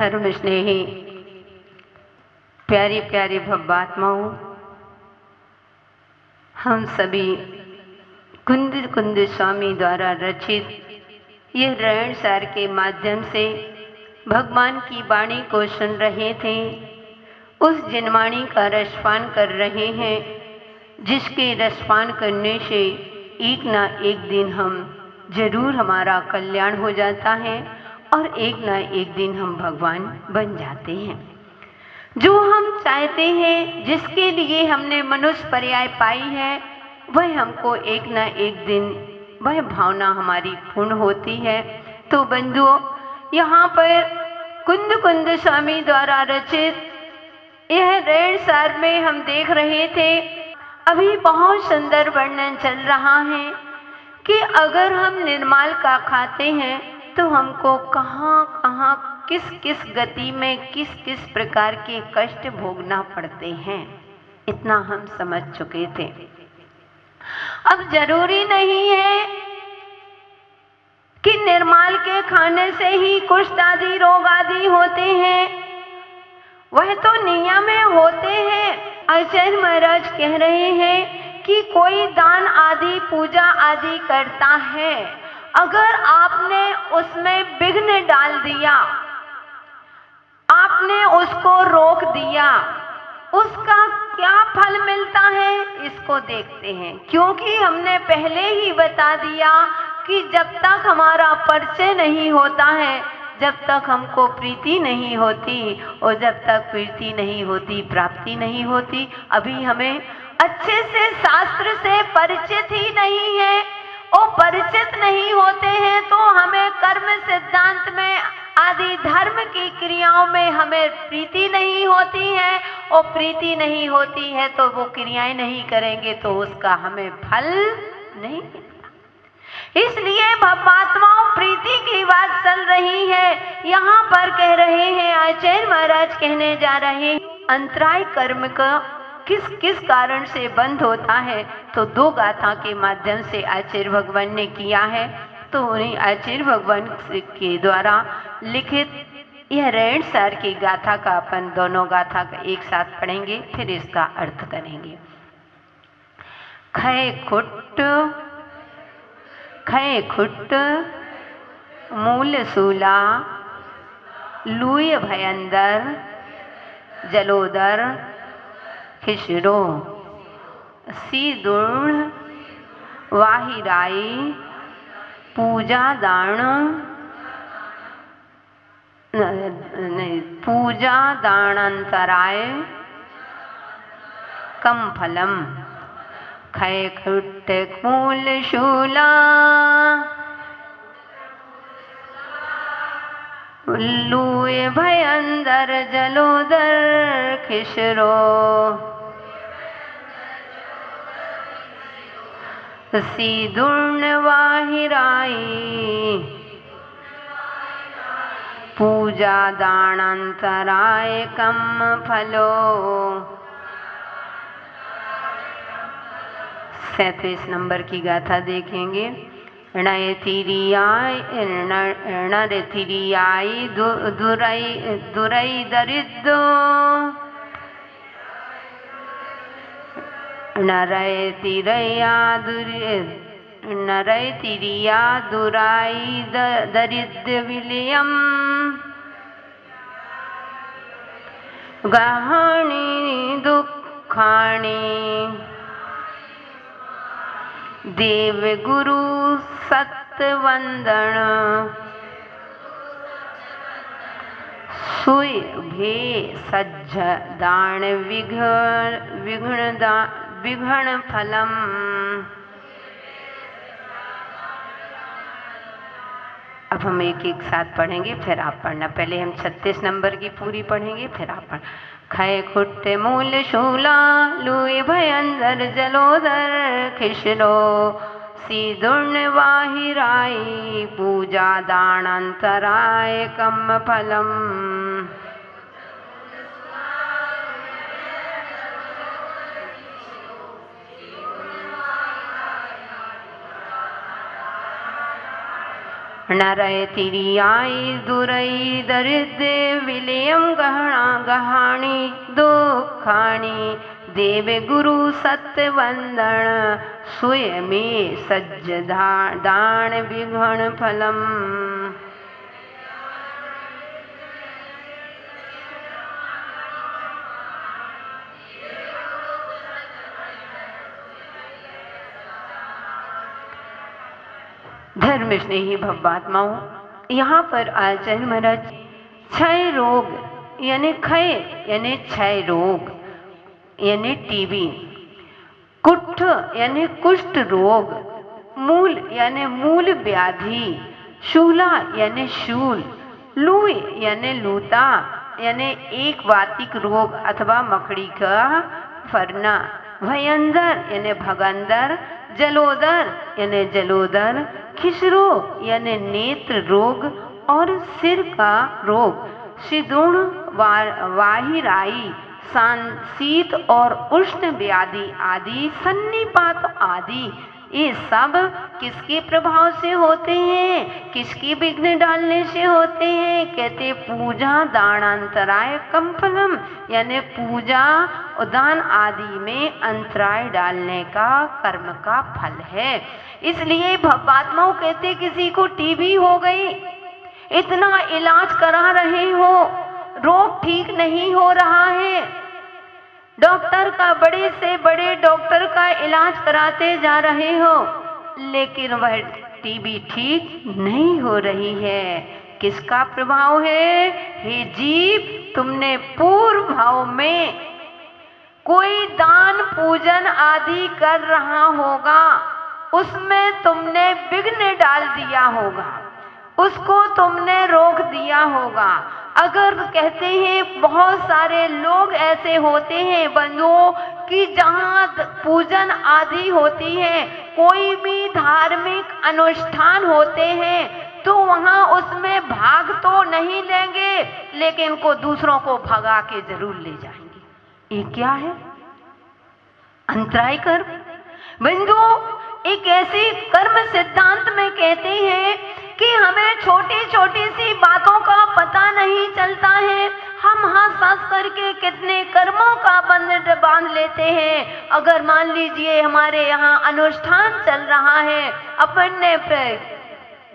धर्म स्नेही प्यारी प्यारी भव्यात्माओं, हम सभी कुंद कुंद स्वामी द्वारा रचित यह रहन सार के माध्यम से भगवान की वाणी को सुन रहे थे। उस जिनवाणी का रसपान कर रहे हैं जिसके रसपान करने से एक ना एक दिन हम जरूर हमारा कल्याण हो जाता है और एक ना एक दिन हम भगवान बन जाते हैं। जो हम चाहते हैं, जिसके लिए हमने मनुष्य पर्याय पाई है, वह हमको एक ना एक दिन वह भावना हमारी पूर्ण होती है। तो बंधुओं, यहाँ पर कुंद कुंद स्वामी द्वारा रचित यह रहन सार में हम देख रहे थे, अभी बहुत सुंदर वर्णन चल रहा है कि अगर हम निर्माल का खाते हैं तो हमको कहाँ कहाँ किस किस गति में किस किस प्रकार के कष्ट भोगना पड़ते हैं, इतना हम समझ चुके थे। अब जरूरी नहीं है कि निर्माल के खाने से ही कुष्ठ आदि रोग आदि होते हैं, वह तो नियम में होते हैं। आचार्य महाराज कह रहे हैं कि कोई दान आदि पूजा आदि करता है, अगर आपने उसमें विघ्न डाल दिया, आपने उसको रोक दिया, उसका क्या फल मिलता है इसको देखते हैं। क्योंकि हमने पहले ही बता दिया कि जब तक हमारा परिचय नहीं होता है, जब तक हमको प्रीति नहीं होती, और जब तक प्रीति नहीं होती प्राप्ति नहीं होती, अभी हमें अच्छे से शास्त्र से परिचित ही नहीं है। और परिचित नहीं होते हैं तो हमें कर्म सिद्धांत में आदि धर्म की क्रियाओं में हमें प्रीति नहीं होती है, और प्रीति नहीं होती है तो वो क्रियाएं नहीं करेंगे तो उसका हमें फल नहीं मिलता। इसलिए भवात्माओं, प्रीति की बात चल रही है। यहाँ पर कह रहे हैं, आचार्य महाराज कहने जा रहे हैं, अंतराय कर्म का किस किस कारण से बंद होता है। तो दो गाथा के माध्यम से आचार्य भगवान ने किया है। तो उन्हीं आचार्य भगवान के द्वारा लिखित यह रहन सार की गाथा का अपन दोनों गाथा का एक साथ पढ़ेंगे, फिर इसका अर्थ करेंगे। खय खुट्ट मूल सूला, लूय भयंदर जलोदर खिसरो, सीदुर्ण वाहिराई पूजा दानांतराय कम फलम। खय खुट्ट मूल शूला, लूय भयंदर जलोदर खिसरो, सीदुर्ण वाहिराई पूजा दानांतराय कम फलो। 37 नंबर की गाथा देखेंगे। नरथिरियाई दुरई दरिद्रो, नरैतिरिया दुराई दरिद्र विलयम, गहाणी दुखाणी देव गुरु सत्वंदन, सुय भे सज्ज दान विघ्न फलम। अब हम एक एक साथ पढ़ेंगे, फिर आप पढ़ना। पहले हम 36 नंबर की पूरी पढ़ेंगे, फिर आप पढ़। खय खुट्ट मूल शूला, लूय भयंदर जलोदर खिसरो, सीदुर्ण वाहिराई पूजा दानांतराय कम फलम। नरय तिरियाई दुरई दरिद्र विलयम गहना गहाणी दुखाणी देव गुरु सत्य वंदन सुय में सज्ज दान विघ्न फलम। धर्म स्नेही भव्यात्माओं, यहाँ पर आचार्य महाराज क्षय रोग यानी क्षय रोग यानी टीबी, कुष्ठ यानी कुष्ठ रोग, मूल यानी मूल व्याधि, शूला यानी शूल, लूई यानी लूता यानी एक वातिक रोग अथवा मकड़ी का फरना, भयंदर यानी भगंदर, जलोदर यानी जलोदर, खिसरो यानी नेत्र रोग और सिर का रोग, सिदुण वाहिराई, शीत और उष्ण व्याधि आदि, सन्निपात आदि, ये सब किसके प्रभाव से होते हैं, किसकी विघ्न डालने से होते हैं? कहते पूजा दानांतराय कंफलम, यानी पूजा दान आदि में अंतराय डालने का कर्म का फल है। इसलिए भव्यात्माओं कहते किसी को टीबी हो गई, इतना इलाज करा रहे हो, रोग ठीक नहीं हो रहा है, डॉक्टर का बड़े से बड़े डॉक्टर का इलाज कराते जा रहे हो, लेकिन वह टीबी ठीक नहीं हो रही है। किसका प्रभाव है? हे जीव, तुमने पूर्व भाव में कोई दान पूजन आदि कर रहा होगा, उसमें तुमने विघ्न डाल दिया होगा, उसको तुमने रोक दिया होगा। अगर कहते हैं बहुत सारे लोग ऐसे होते हैं बंधुओं कि जहाँ पूजन आदि होती है, कोई भी धार्मिक अनुष्ठान होते हैं, तो वहाँ उसमें भाग तो नहीं लेंगे, लेकिन को दूसरों को भगा के जरूर ले जाएंगे। ये क्या है? अंतराय कर्म। बंधुओं, एक ऐसी कर्म सिद्धांत में कहते हैं कि हमें छोटी छोटी सी बातों का पता नहीं चलता है, हम हंस हंस करके कितने कर्मों का बंध बांध लेते हैं। अगर मान लीजिए हमारे यहाँ अनुष्ठान चल रहा है, अपन ने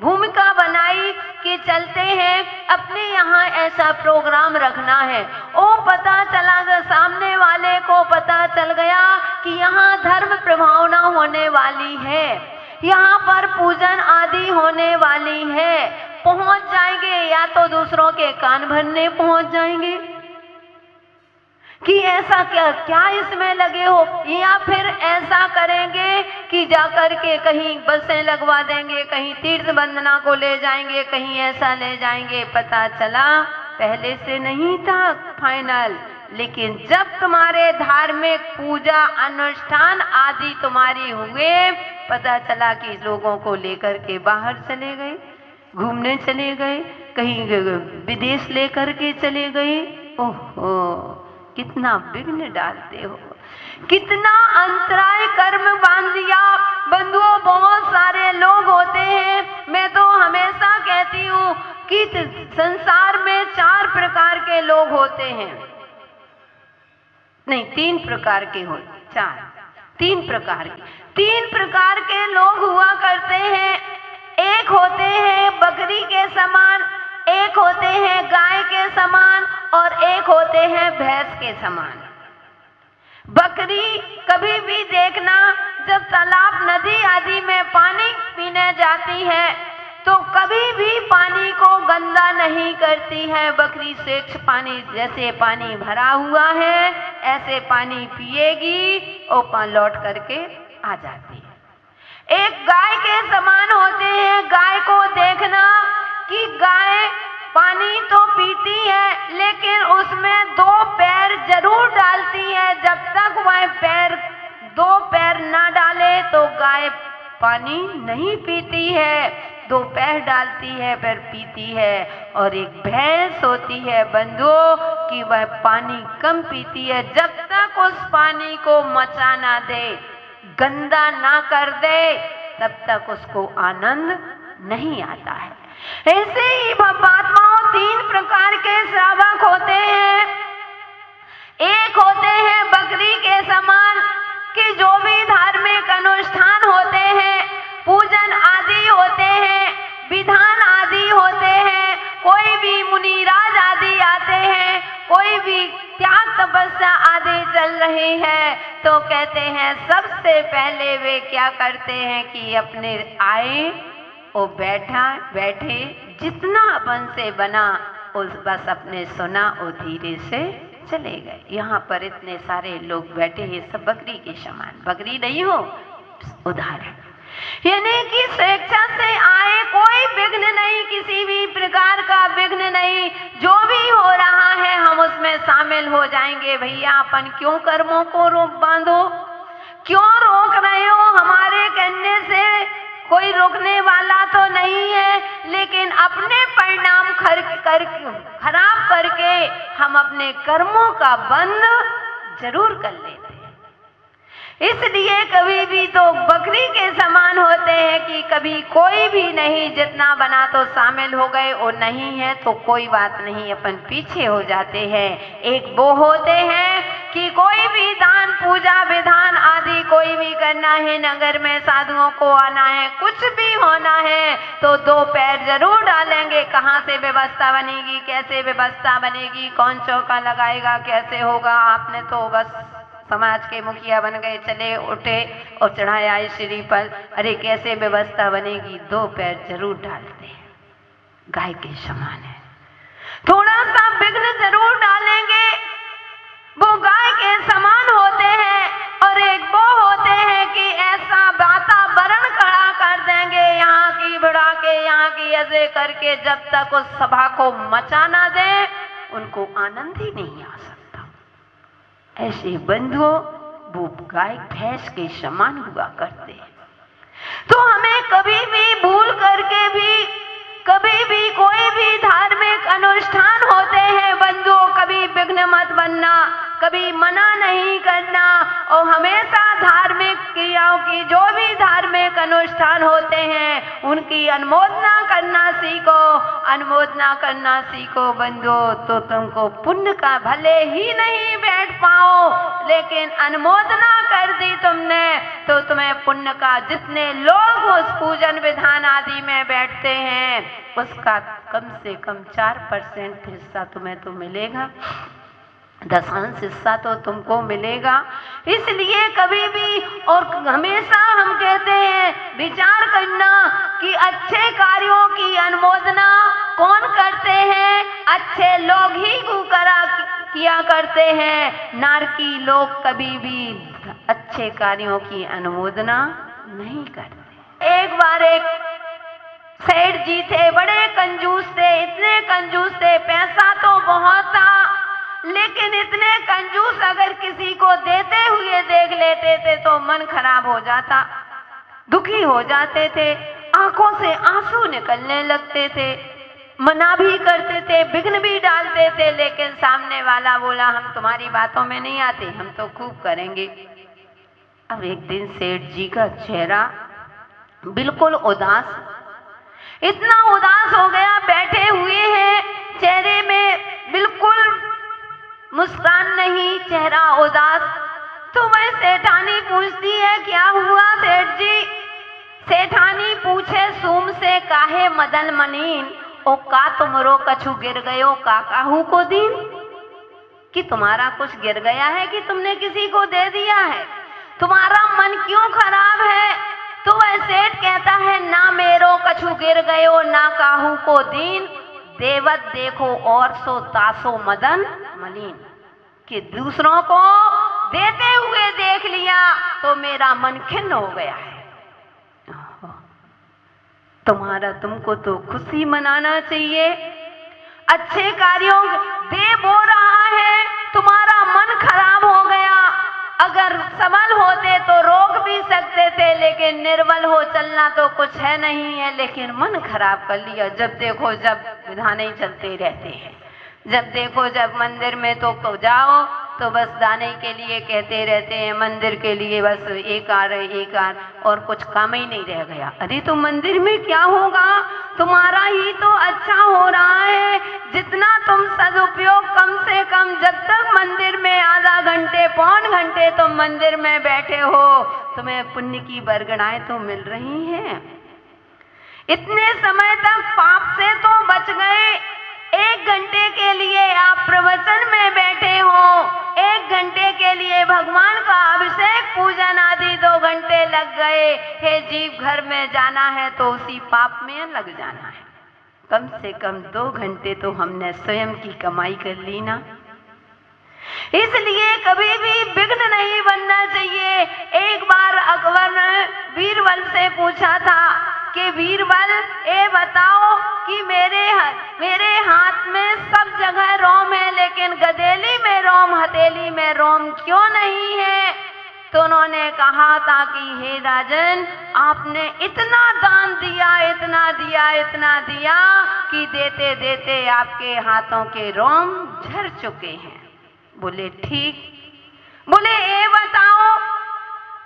भूमिका बनाई कि चलते हैं, अपने यहाँ ऐसा प्रोग्राम रखना है, ओ पता चला गया, सामने वाले को पता चल गया कि यहाँ धर्म प्रभावना होने वाली है, यहाँ पर पूजन आदि होने वाली है, पहुंच जाएंगे, या तो दूसरों के कान भरने पहुंच जाएंगे कि ऐसा क्या इसमें लगे हो, या फिर ऐसा करेंगे कि जाकर के कहीं बसें लगवा देंगे, कहीं तीर्थ वंदना को ले जाएंगे, कहीं ऐसा ले जाएंगे। पता चला पहले से नहीं था फाइनल, लेकिन जब तुम्हारे धार्मिक पूजा अनुष्ठान आदि तुम्हारी हुए, पता चला कि लोगों को लेकर के बाहर चले गए, घूमने चले गए, कहीं विदेश लेकर के चले गए। ओहो, कितना विघ्न डालते हो, कितना अंतराय कर्म बांध दिया। बंधुओं, बहुत सारे लोग होते हैं, मैं तो हमेशा कहती हूँ कि संसार में 4 प्रकार के लोग होते हैं, नहीं 3 प्रकार के हो, 3 प्रकार के लोग हुआ करते हैं। एक होते हैं बकरी के समान, एक होते हैं गाय के समान, और एक होते हैं भैंस के समान। बकरी कभी भी देखना, जब तालाब नदी आदि में पानी पीने जाती है तो कभी भी पानी को गंदा नहीं करती है। बकरी स्वच्छ पानी, जैसे पानी भरा हुआ है ऐसे पानी पिएगी और लौट करके आ जाती है। एक गाय के समान होते हैं, गाय को देखना कि गाय पानी तो पीती है, लेकिन उसमें 2 पैर जरूर डालती है। जब तक वह 2 पैर ना डाले तो गाय पानी नहीं पीती है, 2 पैर डालती है फिर पीती है। और एक भैंस होती है बंधुओं कि वह पानी कम पीती है, जब तक उस पानी को मचा ना दे, गंदा ना कर दे, तब तक उसको आनंद नहीं आता है। ऐसे ही पापात्माओं तीन प्रकार के श्रावक होते हैं। एक होते हैं बकरी के समान कि जो भी धार्मिक अनुष्ठान होते हैं, पूजन आदि होते हैं, विधान आदि होते हैं, कोई भी मुनिराज आदि आते हैं, कोई भी त्याग तपस्या आदि चल रही है, तो कहते हैं सबसे पहले वे क्या करते हैं कि अपने आए और बैठे जितना अपन से बना उस बस अपने सुना और धीरे से चले गए। यहाँ पर इतने सारे लोग बैठे हैं, सब बकरी के समान, बकरी नहीं हो उदाहरण, यानी कि स्वेच्छा से आए, कोई विघ्न नहीं, किसी भी प्रकार का विघ्न नहीं, जो भी हो रहा है हम उसमें शामिल हो जाएंगे। भैया अपन क्यों कर्मों को रोक बांधो, क्यों रोक रहे हो? हमारे कहने से कोई रोकने वाला तो नहीं है, लेकिन अपने परिणाम खराब करके हम अपने कर्मों का बंद जरूर कर लेते हैं। इसलिए कभी भी तो बकरी के समान होते हैं कि कभी कोई भी नहीं, जितना बना तो शामिल हो गए, और नहीं है तो कोई बात नहीं, अपन पीछे हो जाते हैं। एक वो होते हैं कि कोई भी दान पूजा विधान आदि कोई भी करना है, नगर में साधुओं को आना है, कुछ भी होना है तो दो पैर जरूर डालेंगे। कहाँ से व्यवस्था बनेगी, कैसे व्यवस्था बनेगी, कौन चौका लगाएगा, कैसे होगा? आपने तो बस समाज के मुखिया बन गए, चले उठे और चढ़ाया श्री पर, अरे कैसे व्यवस्था बनेगी? दो पैर जरूर डालते हैं, गाय के समान है। थोड़ा सा विघ्न जरूर डालेंगे, वो गाय के समान होते हैं। और एक वो होते हैं कि ऐसा वातावरण खड़ा कर देंगे, यहाँ की बढ़ा के, यहाँ की ऐसे करके, जब तक उस सभा को मचा ना दे उनको आनंद ही नहीं आ सकता। ऐसे बंधुओं वो गाय भैंस के समान हुआ करते हैं। तो हमें कभी भी भूल करके भी, कभी भी कोई भी धार्मिक अनुष्ठान होते हैं बंधुओं, कभी विघ्न मत बनना, कभी मना नहीं करना, और हमेशा धार्मिक क्रियाओं की, जो भी धार्मिक अनुष्ठान होते हैं उनकी अनुमोदना करना सीखो, अनुमोदना करना सीखो बंधुओं, तो तुमको पुण्य का भले ही नहीं बैठ पाओ, लेकिन अनुमोदना कर दी तुमने तो तुम्हें पुण्य का, जितने लोग उस पूजन विधान आदि में बैठते हैं उसका कम से कम 4% हिस्सा तुम्हें तो मिलेगा, दशांश हिस्सा तो तुमको मिलेगा। इसलिए कभी भी और हमेशा हम कहते हैं विचार करना कि अच्छे कार्यों की अनुमोदना कौन करते हैं? अच्छे लोग ही किया करते हैं, नारकी लोग कभी भी अच्छे कार्यों की अनुमोदना नहीं करते। एक बार एक सेठ जी थे, बड़े कंजूस थे, इतने कंजूस थे, पैसा तो बहुत था, लेकिन इतने कंजूस अगर किसी को देते हुए देख लेते थे तो मन खराब हो जाता, दुखी हो जाते थे, आंखों से आंसू निकलने लगते थे, मना भी करते थे, विघ्न भी डालते थे, लेकिन सामने वाला बोला हम तुम्हारी बातों में नहीं आते, हम तो खूब करेंगे। अब एक दिन सेठ जी का चेहरा बिल्कुल उदास, इतना उदास हो गया, बैठे हुए हैं, चेहरे में बिल्कुल मुस्कान नहीं, चेहरा उदास। तो वह सेठानी पूछती है क्या हुआ सेठ जी? सेठानी पूछे सूम से काहे मदन मनीन, ओ का तुमरो कछु गिर गयो का काहू को दीन, कि तुम्हारा कुछ गिर गया है कि तुमने किसी को दे दिया है, तुम्हारा मन क्यों खराब है? तो वह सेठ कहता है ना मेरो कछु गिर गयो ना काहू को दीन, देवत देखो और सो तासो मदन मलिन, कि दूसरों को देते हुए देख लिया तो मेरा मन खिन्न हो गया है। तुमको तो खुशी मनाना चाहिए, अच्छे कार्यों दे बो रहा है, तुम्हारा मन खराब हो गया। अगर सबल होते तो रोक भी सकते थे, लेकिन निर्बल हो चलना तो कुछ है नहीं है, लेकिन मन खराब कर लिया। जब देखो जब विधान ही चलते रहते हैं, जब देखो जब मंदिर में तो जाओ तो बस दाने के लिए कहते रहते हैं, मंदिर के लिए बस एक आर और कुछ काम ही नहीं रह गया। अरे तो मंदिर में क्या होगा, तुम्हारा ही तो अच्छा हो रहा है। जितना तुम सदुपयोग कम से कम, जब तक मंदिर में आधा घंटे पौन घंटे तुम मंदिर में बैठे हो, तुम्हें पुण्य की बरगड़ाएं तो मिल रही हैं। इतने समय तक पाप से तो बच गए। 1 घंटे के लिए आप प्रवचन में बैठे हो, 1 घंटे के लिए भगवान का अभिषेक पूजन आदि 2 घंटे लग गए। हे जीव, घर में जाना है तो उसी पाप में लग जाना है। कम से कम 2 घंटे तो हमने स्वयं की कमाई कर ली ना। इसलिए कभी भी विघ्न नहीं बनना चाहिए। एक बार अकबर ने बीरबल से पूछा था कि बीरबल, ये बताओ कि मेरे हाथ में सब जगह रोम है, लेकिन गदेली में रोम, हथेली में रोम क्यों नहीं है? तो उन्होंने कहा था कि हे राजन, आपने इतना दान दिया, इतना दिया, इतना दिया कि देते देते आपके हाथों के रोम झड़ चुके हैं। बोले ठीक। बोले ये बताओ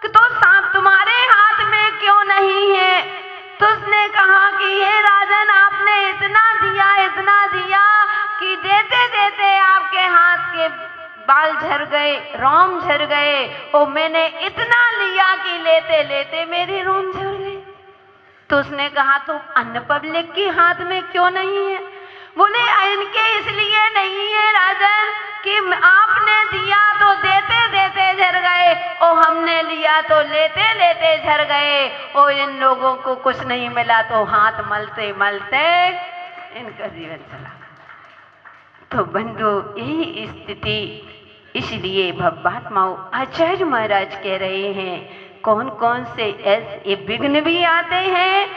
कि तो सांप तुम्हारे हाथ में क्यों नहीं है? तो उसने कहा कि हे राजन, आपने इतना दिया कि देते देते आपके हाथ के बाल झड़ गए, रोम झड़ गए, और मैंने इतना लिया कि लेते लेते मेरे रोम झड़ गए। तो उसने कहा तो अन्य पब्लिक के हाथ में क्यों नहीं है? बोले इनके इसलिए नहीं है राजन कि आपने दिया तो देते देते झड़ गए, और हमने लिया तो लेते लेते झड़ गए, और इन लोगों को कुछ नहीं मिला तो हाथ मलते मलते इनका जीवन चला। तो बंधु, यही स्थिति, इसलिए भवभात्माओं आचार्य महाराज कह रहे हैं, कौन कौन से ऐसे विघ्न भी आते हैं